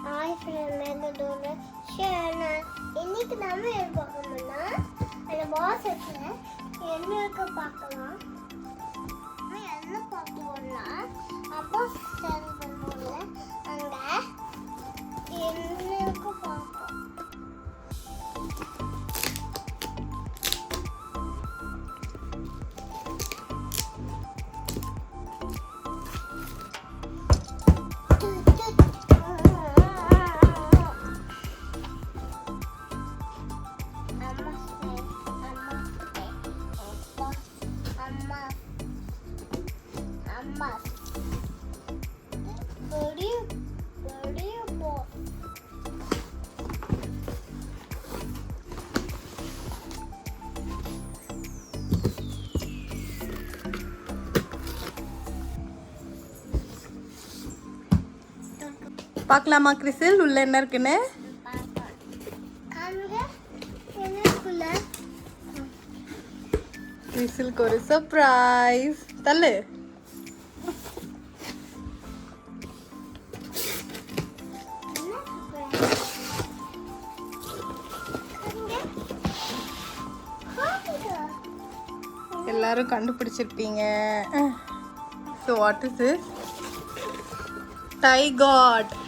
Hi friend, இன்னைக்கு நாம என்ன பார்க்கணும்னா அந்த பாக்ஸ்ல என்ன இருக்கு பார்க்கலாம். நம்ம என்ன பார்க்கணும்னா அப்போ சேர் பண்ணுவோம்ல, அங்க என்ன இருக்கு பார்ப்போம். பார்க்கலாமா கிறிஸ்டல், உள்ள என்ன இருக்குன்னு? கிறிஸ்டலுக்கு ஒரு சர்ப்ரைஸ். தள்ளு. எல்லாரும் கண்டுபிடிச்சிருப்பீங்க. So what is this?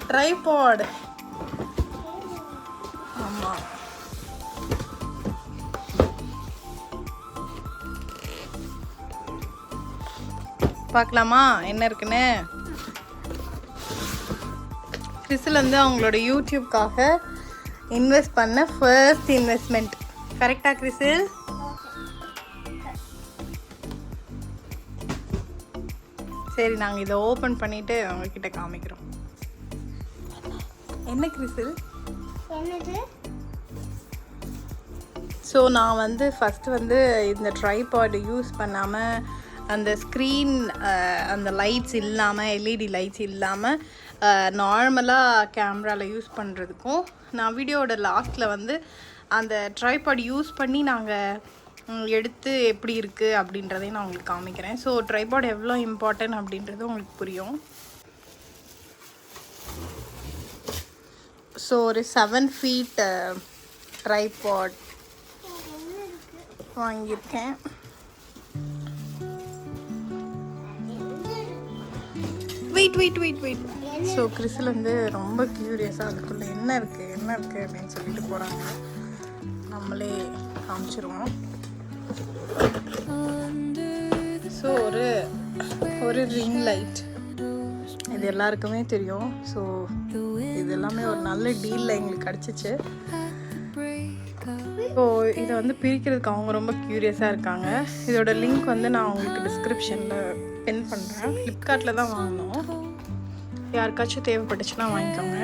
Tripod. ஆமா, பார்க்கலாமா என்ன இருக்குன்னு? கிறிஸ்டல் வந்து அவங்களோட யூடியூப்காக இன்வெஸ்ட் பண்ண ஃபர்ஸ்ட் இன்வெஸ்ட்மெண்ட். கரெக்டா கிறிஸ்டல்? சரி, நாங்கள் இதை ஓப்பன் பண்ணிவிட்டு அவங்கக்கிட்ட காமிக்கிறோம். என்ன கிறிஸ்டல்? ஸோ நான் வந்து ஃபஸ்ட்டு வந்து இந்த ட்ரைபாட் யூஸ் பண்ணாமல், அந்த ஸ்க்ரீன் அந்த லைட்ஸ் இல்லாமல், எல்இடி லைட்ஸ் இல்லாமல் நார்மலாக கேமராவில் யூஸ் பண்ணுறதுக்கும், நான் வீடியோவோட லாஸ்ட்டில் வந்து அந்த ட்ரைபாட் யூஸ் பண்ணி நாங்கள் எடுத்து எப்படி இருக்குது அப்படின்றதையும் நான் உங்களுக்கு காமிக்கிறேன். ஸோ ட்ரைபாட் எவ்வளோ இம்பார்ட்டன்ட் அப்படின்றது உங்களுக்கு புரியும். ஸோ ஒரு 7 feet ட்ரைபாட் வாங்கியிருக்கேன். வெயிட். ஸோ கிறிஸ்டல் வந்து ரொம்ப க்யூரியஸாக அதுக்குள்ளே என்ன இருக்குது அப்படின்னு சொல்லிட்டு போகிறாங்க. நம்மளே காமிச்சிருவோம். ஸோ ஒரு ரிங் லைட், இது எல்லாருக்குமே தெரியும். ஸோ இது எல்லாமே ஒரு நல்ல டீலில் எங்களுக்கு கிடச்சிச்சு. ஸோ இதை வந்து பிரிக்கிறதுக்கு அவங்க ரொம்ப க்யூரியஸாக இருக்காங்க. இதோட லிங்க் வந்து நான் உங்களுக்கு டிஸ்கிரிப்ஷனில் பின் பண்ணுறேன். ஃப்ளிப்கார்ட்டில் தான் வாங்கினோம். யாருக்காச்சும் தேவைப்பட்டுச்சுன்னா வாங்கிக்கோங்க.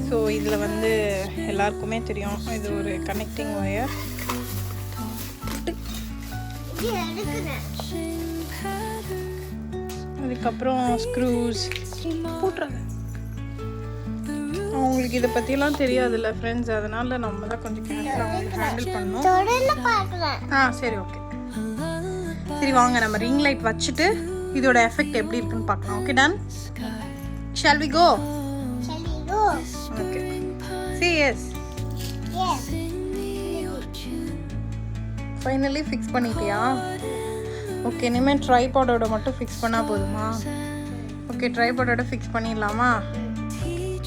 ஸோ இதில் வந்து எல்லாருக்குமே தெரியும், இது ஒரு கனெக்டிங் ஒயர். அதுக்கப்புறம் ஸ்க்ரூஸ் போட்டுறாங்க. அவங்களுக்கு இதை பற்றிலாம் தெரியாதுல்ல ஃப்ரெண்ட்ஸ், அதனால் நம்ம தான் கொஞ்சம் கேர்ஃபுல்லாக அவங்களுக்கு ஹேண்டில் பண்ணணும். சரி, ஓகே. சரி, வாங்க நம்ம ரிங் லைட் வச்சுட்டு இதோட எஃபெக்ட் எப்படி இருக்குன்னு பார்க்கலாம். Okay, done. Shall we go? Okay. Say yes. Finally fix பண்ணிட்டியா? ஓகே, இனிமேல் ட்ரைபாடோட மட்டும் ஃபிக்ஸ் பண்ணால் போதுமா? ஓகே, ட்ரைபாடோட ஃபிக்ஸ் பண்ணிடலாமா?